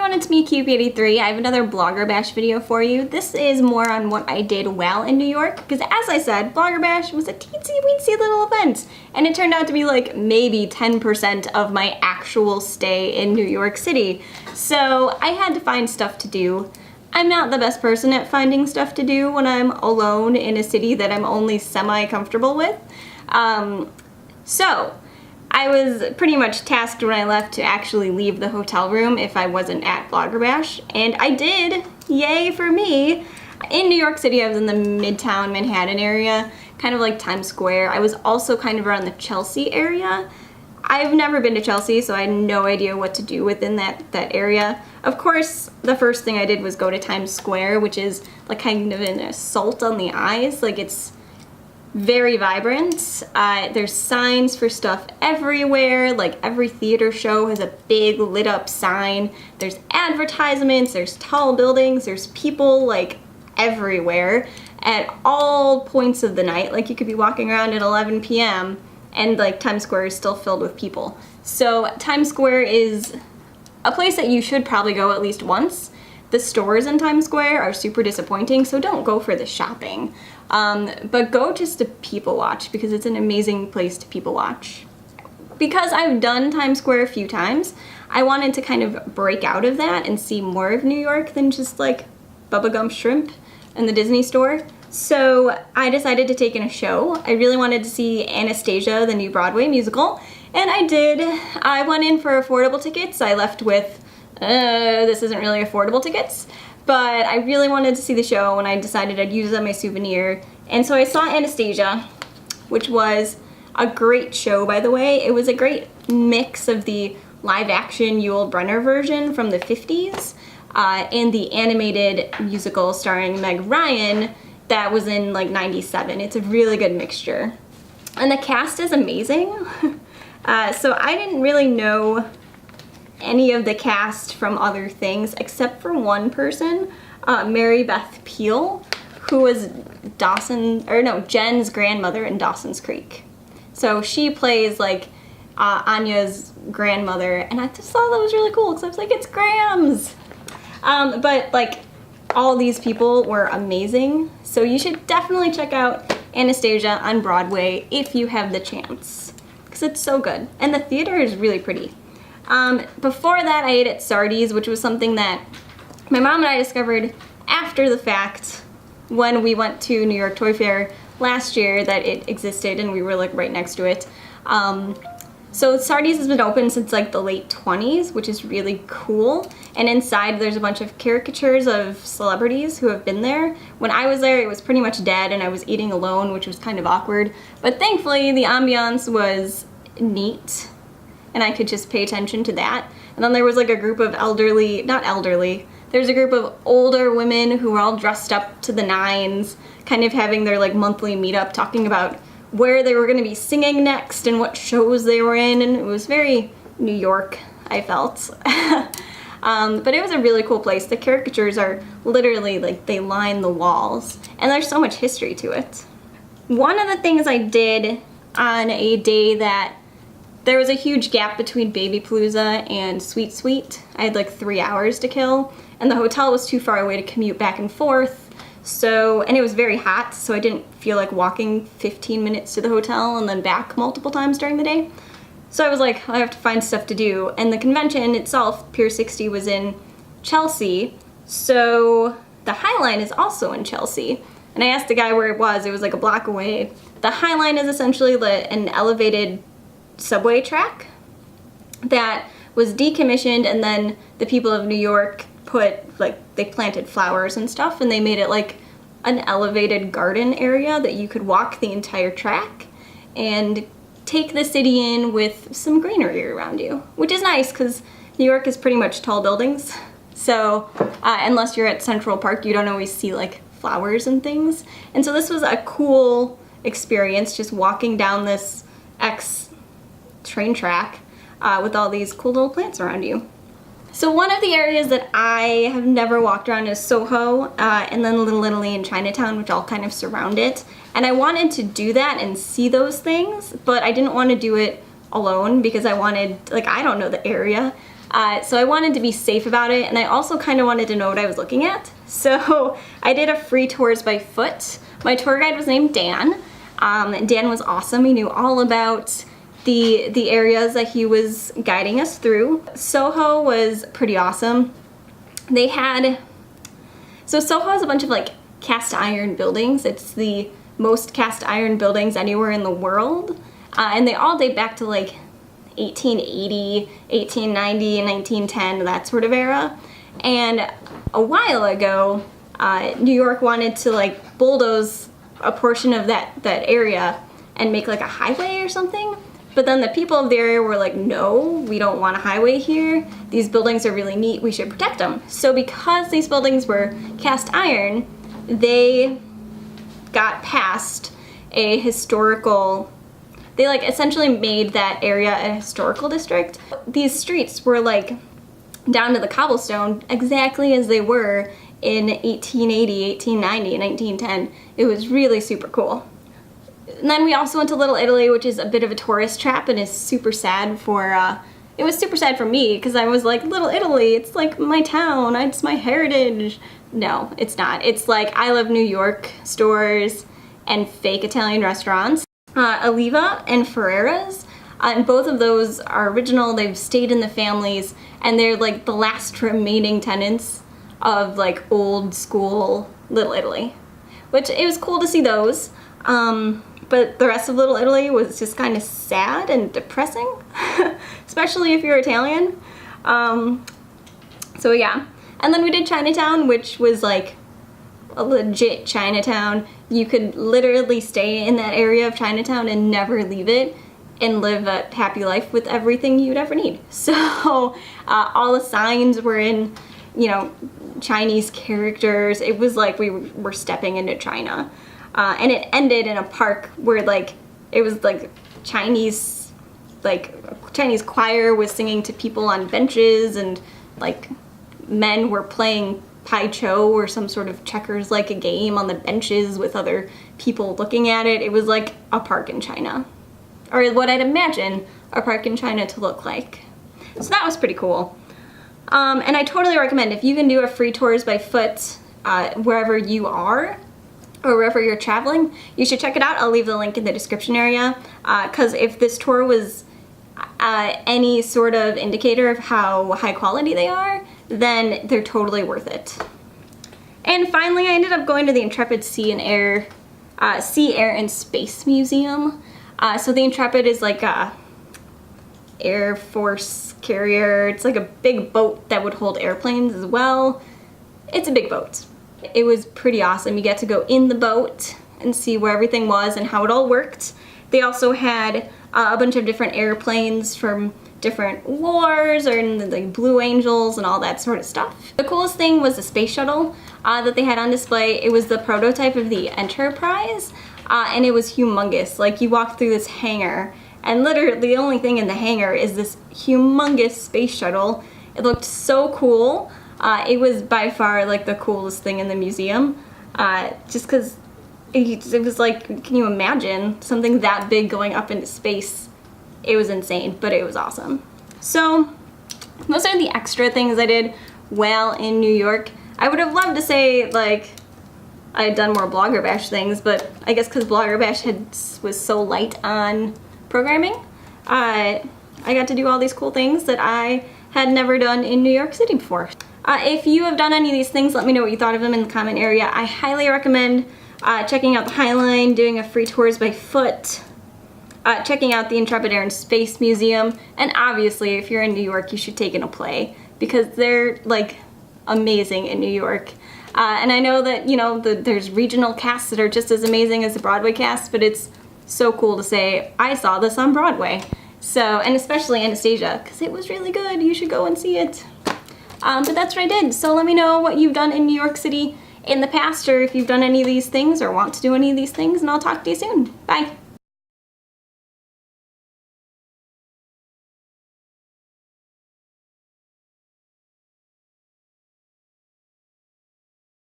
everyone, it's me, Cube83. I have another Blogger Bash video for you. This is more on what I did while in New York, because as I said, Blogger Bash was a teensy-weensy little event, and it turned out to be like maybe 10% of my actual stay in New York City. So I had to find stuff to do. I'm not the best person at finding stuff to do when I'm alone in a city that I'm only semi-comfortable with. So I was pretty much tasked when I left to actually leave the hotel room if I wasn't at Blogger Bash, and I did. Yay for me. In New York City, I was in the Midtown Manhattan area, kind of like Times Square. I was also kind of around the Chelsea area. I've never been to Chelsea, so I had no idea what to do within that area. Of course, the first thing I did was go to Times Square, which is like kind of an assault on the eyes. Like, it's very vibrant. There's signs for stuff everywhere. Like, every theater show has a big lit up sign. There's advertisements, there's tall buildings, there's people like everywhere at all points of the night. Like, you could be walking around at 11 p.m. and like Times Square is still filled with people. So Times Square is a place that you should probably go at least once. The stores in Times Square are super disappointing, so don't go for the shopping. But go just to people watch, because it's an amazing place to people watch. Because I've done Times Square a few times, I wanted to kind of break out of that and see more of New York than just like Bubba Gump Shrimp and the Disney store. So I decided to take in a show. I really wanted to see Anastasia, the new Broadway musical, and I did. I went in for affordable tickets. I left with, this isn't really affordable tickets, but I really wanted to see the show, and I decided I'd use it as my souvenir. And so I saw Anastasia, which was a great show, by the way. It was a great mix of the live-action Yul Brynner version from the 50s and the animated musical starring Meg Ryan that was in like 97. It's a really good mixture. And the cast is amazing. So I didn't really know any of the cast from other things except for one person, Mary Beth Peele, who was Jen's grandmother in Dawson's Creek. So she plays like Anya's grandmother, and I just thought that was really cool because I was like, it's Grams. But like, all these people were amazing, so you should definitely check out Anastasia on Broadway if you have the chance, because it's so good, and the theater is really pretty. Before that, I ate at Sardi's, which was something that my mom and I discovered after the fact when we went to New York Toy Fair last year, that it existed and we were like right next to it. So Sardi's has been open since like the late 20s, which is really cool. And inside there's a bunch of caricatures of celebrities who have been there. When I was there, it was pretty much dead and I was eating alone, which was kind of awkward. But thankfully the ambiance was neat and I could just pay attention to that. And then there was like a group of there's a group of older women who were all dressed up to the nines, kind of having their like monthly meetup, talking about where they were going to be singing next and what shows they were in, and it was very New York, I felt. But it was a really cool place. The caricatures are literally like, they line the walls, and there's so much history to it. One of the things I did on a day that there was a huge gap between Baby Palooza and Sweet Sweet. I had like 3 hours to kill, and the hotel was too far away to commute back and forth. So, and it was very hot, so I didn't feel like walking 15 minutes to the hotel and then back multiple times during the day. So I was like, I have to find stuff to do. And the convention itself, Pier 60, was in Chelsea, so the High Line is also in Chelsea. And I asked the guy where it was like a block away. The High Line is essentially an elevated subway track that was decommissioned, and then the people of New York they planted flowers and stuff, and they made it like an elevated garden area that you could walk the entire track and take the city in with some greenery around you, which is nice because New York is pretty much tall buildings. So unless you're at Central Park, you don't always see like flowers and things. And so this was a cool experience, just walking down this train track with all these cool little plants around you. So one of the areas that I have never walked around is Soho, and then Little Italy and Chinatown, which all kind of surround it. And I wanted to do that and see those things, but I didn't want to do it alone because I wanted, like, I don't know the area. So I wanted to be safe about it, and I also kind of wanted to know what I was looking at. So I did a free tours by foot. My tour guide was named Dan. Dan was awesome. He knew all about the areas that he was guiding us through. Soho was pretty awesome. So Soho has a bunch of like cast iron buildings. It's the most cast iron buildings anywhere in the world. And they all date back to like 1880, 1890, 1910, that sort of era. And a while ago, New York wanted to like bulldoze a portion of that area and make like a highway or something. But then the people of the area were like, no, we don't want a highway here. These buildings are really neat, we should protect them. So because these buildings were cast iron, they got past a historical, they like essentially made that area a historical district. These streets were like down to the cobblestone exactly as they were in 1880, 1890, 1910. It was really super cool. And then we also went to Little Italy, which is a bit of a tourist trap and is super sad for, it was super sad for me because I was like, Little Italy, it's like my town, it's my heritage. No, it's not. It's like I Love New York stores and fake Italian restaurants. Oliva and Ferrera's, and both of those are original. They've stayed in the families, and they're like the last remaining tenants of like old school Little Italy, which it was cool to see those. But the rest of Little Italy was just kind of sad and depressing, especially if you're Italian. So yeah. And then we did Chinatown, which was like a legit Chinatown. You could literally stay in that area of Chinatown and never leave it and live a happy life with everything you'd ever need. So all the signs were in, you know, Chinese characters. It was like we were stepping into China. And it ended in a park where like, it was like Chinese choir was singing to people on benches, and like men were playing Pai Cho or some sort of checkers like a game on the benches with other people looking at it. It was like a park in China, or what I'd imagine a park in China to look like. So that was pretty cool. And I totally recommend, if you can do a free tours by foot wherever you are or wherever you're traveling, you should check it out. I'll leave the link in the description area, because if this tour was any sort of indicator of how high quality they are, then they're totally worth it. And finally, I ended up going to the Intrepid Sea, Air, and Space Museum. So the Intrepid is like a Air Force carrier. It's like a big boat that would hold airplanes as well. It's a big boat. It was pretty awesome. You get to go in the boat and see where everything was and how it all worked. They also had a bunch of different airplanes from different wars, or like Blue Angels and all that sort of stuff. The coolest thing was the space shuttle that they had on display. It was the prototype of the Enterprise, and it was humongous. Like, you walk through this hangar, and literally the only thing in the hangar is this humongous space shuttle. It looked so cool. It was by far like the coolest thing in the museum, just because it was like, can you imagine something that big going up into space? It was insane, but it was awesome. So those are the extra things I did while in New York. I would have loved to say like I had done more Blogger Bash things, but I guess because Blogger Bash was so light on programming, I got to do all these cool things that I had never done in New York City before. If you have done any of these things, let me know what you thought of them in the comment area. I highly recommend checking out the High Line, doing a free tours by foot, checking out the Intrepid Air and Space Museum, and obviously if you're in New York you should take in a play, because they're like amazing in New York. And I know that, you know, there's regional casts that are just as amazing as the Broadway cast, but it's so cool to say, I saw this on Broadway. So, and especially Anastasia, because it was really good. You should go and see it. But that's what I did. So let me know what you've done in New York City in the past, or if you've done any of these things or want to do any of these things, and I'll talk to you soon. Bye.